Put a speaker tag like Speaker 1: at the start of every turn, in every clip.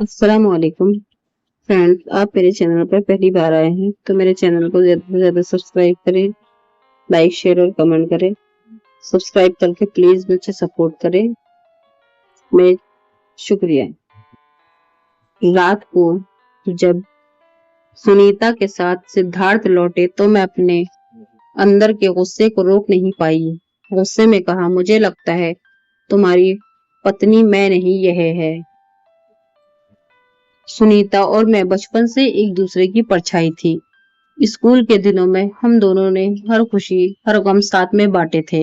Speaker 1: अस्सलाम वालेकुम फ्रेंड्स। आप मेरे चैनल पर पहली बार आए हैं तो मेरे चैनल को ज़्यादा से ज़्यादा सब्सक्राइब करें, लाइक शेयर और कमेंट करें। सब्सक्राइब करके प्लीज़ मुझे सपोर्ट करें। मैं शुक्रिया। रात को जब सुनीता के साथ सिद्धार्थ लौटे तो मैं अपने अंदर के गुस्से को रोक नहीं पाई। गुस्से में कहा, मुझे लगता है तुम्हारी पत्नी मैं नहीं, यह है। सुनीता और मैं बचपन से एक दूसरे की परछाई थी। स्कूल के दिनों में हम दोनों ने हर खुशी हर गम साथ में बांटे थे।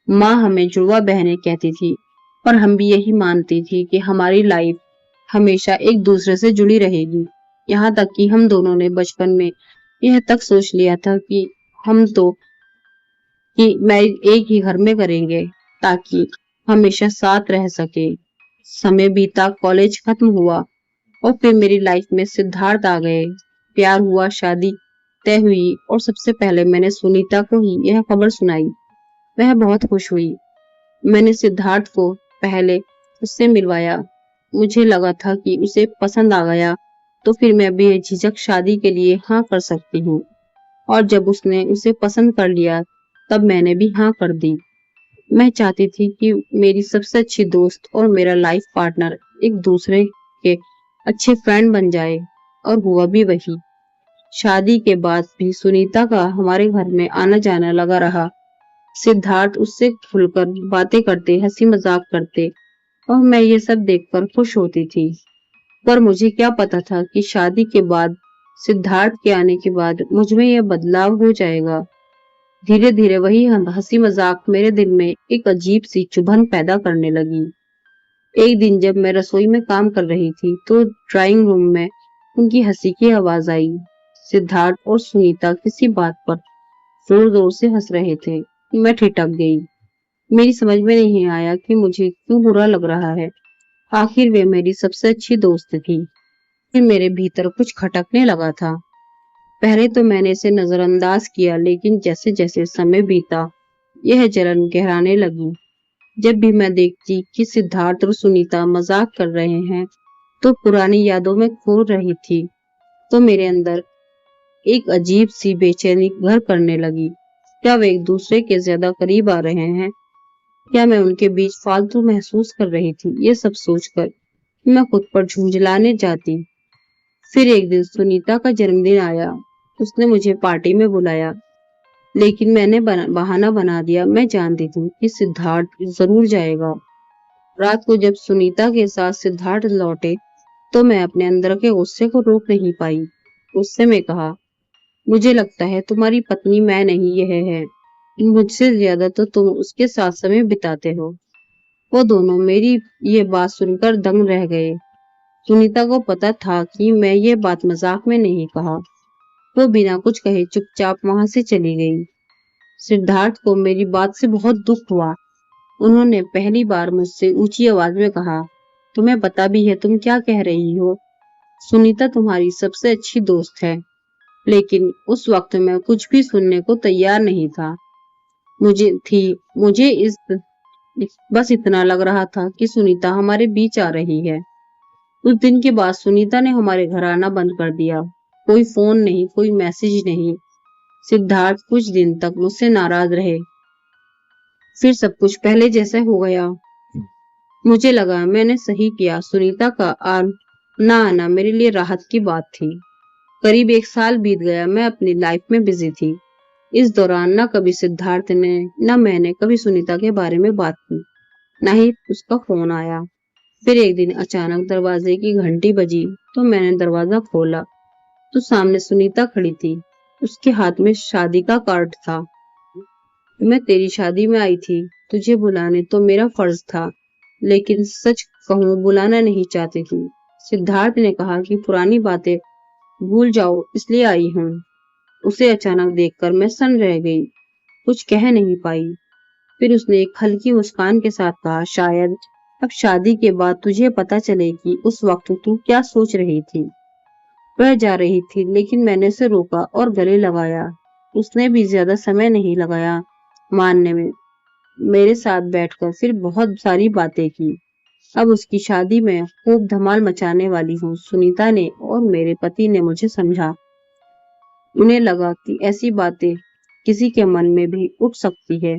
Speaker 1: माँ हमें जुड़वा बहनें कहती थी, पर हम भी यही मानती थी कि हमारी लाइफ हमेशा एक दूसरे से जुड़ी रहेगी। यहाँ तक कि हम दोनों ने बचपन में यह तक सोच लिया था कि हम तो कि मैरिज एक ही घर में करेंगे ताकि हमेशा साथ रह सके। समय बीता, कॉलेज खत्म हुआ और फिर मेरी लाइफ में सिद्धार्थ आ गए। प्यार हुआ, शादी तय हुई और सबसे पहले मैंने सुनीता को ही यह खबर सुनाई। वह बहुत खुश हुई। मैंने सिद्धार्थ को पहले उससे मिलवाया। मुझे लगा था कि उसे पसंद आ गया तो फिर मैं बेझिझक शादी के लिए हाँ कर सकती हूँ। और जब उसने उसे पसंद कर लिया तब मैंने भी हाँ कर दी। मैं चाहती थी कि मेरी सबसे अच्छी दोस्त और मेरा लाइफ पार्टनर एक दूसरे के अच्छे फ्रेंड बन जाए, और हुआ भी वही। शादी के बाद भी सुनीता का हमारे घर में आना जाना लगा रहा। सिद्धार्थ उससे खुलकर बातें करते, हंसी मजाक करते और मैं ये सब देखकर खुश होती थी। पर मुझे क्या पता था कि शादी के बाद, सिद्धार्थ के आने के बाद मुझ में यह बदलाव हो जाएगा। धीरे धीरे वही हंसी मजाक मेरे दिल में एक अजीब सी चुभन पैदा करने लगी। एक दिन जब मैं रसोई में काम कर रही थी तो ड्राइंग रूम में उनकी हंसी की आवाज आई। सिद्धार्थ और सुनीता किसी बात पर जोर जोर से हंस रहे थे। मैं ठिठक गई। मेरी समझ में नहीं आया कि मुझे क्यों बुरा लग रहा है। आखिर वे मेरी सबसे अच्छी दोस्त थी। फिर मेरे भीतर कुछ खटकने लगा था। पहले तो मैंने इसे नजरअंदाज किया, लेकिन जैसे जैसे समय बीता यह जलन गहराने लगी। जब भी मैं देखती कि सिद्धार्थ और सुनीता मजाक कर रहे हैं तो पुरानी यादों में खो रही थी, तो मेरे अंदर एक अजीब सी बेचैनी घर करने लगी। क्या वे एक दूसरे के ज्यादा करीब आ रहे हैं? क्या मैं उनके बीच फालतू महसूस कर रही थी? ये सब सोचकर मैं खुद पर झुंझलाने जाती। फिर एक दिन सुनीता का जन्मदिन आया। उसने मुझे पार्टी में बुलाया, लेकिन मैंने बहाना बना दिया। मैं जानती थी कि सिद्धार्थ जरूर जाएगा। रात को जब सुनीता के साथ सिद्धार्थ लौटे तो मैं अपने अंदर के गुस्से को रोक नहीं पाई। गुस्से में कहा, मुझे लगता है तुम्हारी पत्नी मैं नहीं, यह है। मुझसे ज्यादा तो तुम उसके साथ समय बिताते हो। वो दोनों मेरी ये बात सुनकर दंग रह गए। सुनीता को पता था कि मैं ये बात मजाक में नहीं कहा। वो बिना कुछ कहे चुपचाप वहां से चली गई। सिद्धार्थ को मेरी बात से बहुत दुख हुआ। उन्होंने पहली बार मुझसे ऊंची आवाज में कहा, तुम्हें पता भी है तुम क्या कह रही हो? सुनीता तुम्हारी सबसे अच्छी दोस्त है। लेकिन उस वक्त मैं कुछ भी सुनने को तैयार नहीं था। मुझे बस इतना लग रहा था कि सुनीता हमारे बीच आ रही है। उस दिन के बाद सुनीता ने हमारे घर आना बंद कर दिया। कोई फोन नहीं, कोई मैसेज नहीं। सिद्धार्थ कुछ दिन तक मुझसे नाराज रहे। फिर सब कुछ पहले जैसा हो गया। मुझे लगा मैंने सही किया। सुनीता का ना आना मेरे लिए राहत की बात थी। करीब एक साल बीत गया। मैं अपनी लाइफ में बिजी थी। इस दौरान न कभी सिद्धार्थ ने न मैंने कभी सुनीता के बारे में बात की, न ही उसका फोन आया। फिर एक दिन अचानक दरवाजे की घंटी बजी तो मैंने दरवाजा खोला तो सामने सुनीता खड़ी थी। उसके हाथ में शादी का कार्ड था। मैं तेरी शादी में आई थी, तुझे बुलाने तो मेरा फर्ज था, लेकिन सच कहूँ बुलाना नहीं चाहती थी। सिद्धार्थ ने कहा कि पुरानी बातें भूल जाओ इसलिए आई हूँ। उसे अचानक देखकर मैं सन्न रह गई, कुछ कह नहीं पाई। फिर उसने एक हल्की मुस्कान के साथ कहा, शायद अब शादी के बाद तुझे पता चले कि उस वक्त तू क्या सोच रही थी। वह जा रही थी, लेकिन मैंने उसे रोका और गले लगाया। उसने भी ज्यादा समय नहीं लगाया मानने में। मेरे साथ बैठकर फिर बहुत सारी बातें की। अब उसकी शादी में खूब धमाल मचाने वाली हूँ। सुनीता ने और मेरे पति ने मुझे समझा। उन्हें लगा कि ऐसी बातें किसी के मन में भी उठ सकती है।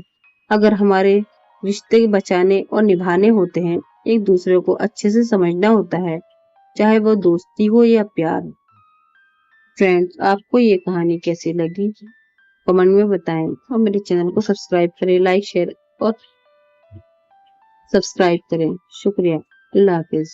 Speaker 1: अगर हमारे रिश्ते बचाने और निभाने होते हैं, एक दूसरे को अच्छे से समझना होता है, चाहे वो दोस्ती हो या प्यार। फ्रेंड्स, आपको ये कहानी कैसी लगी कमेंट में बताएं और मेरे चैनल को सब्सक्राइब करें, लाइक शेयर और सब्सक्राइब करें। शुक्रिया। अल्लाह हाफिज।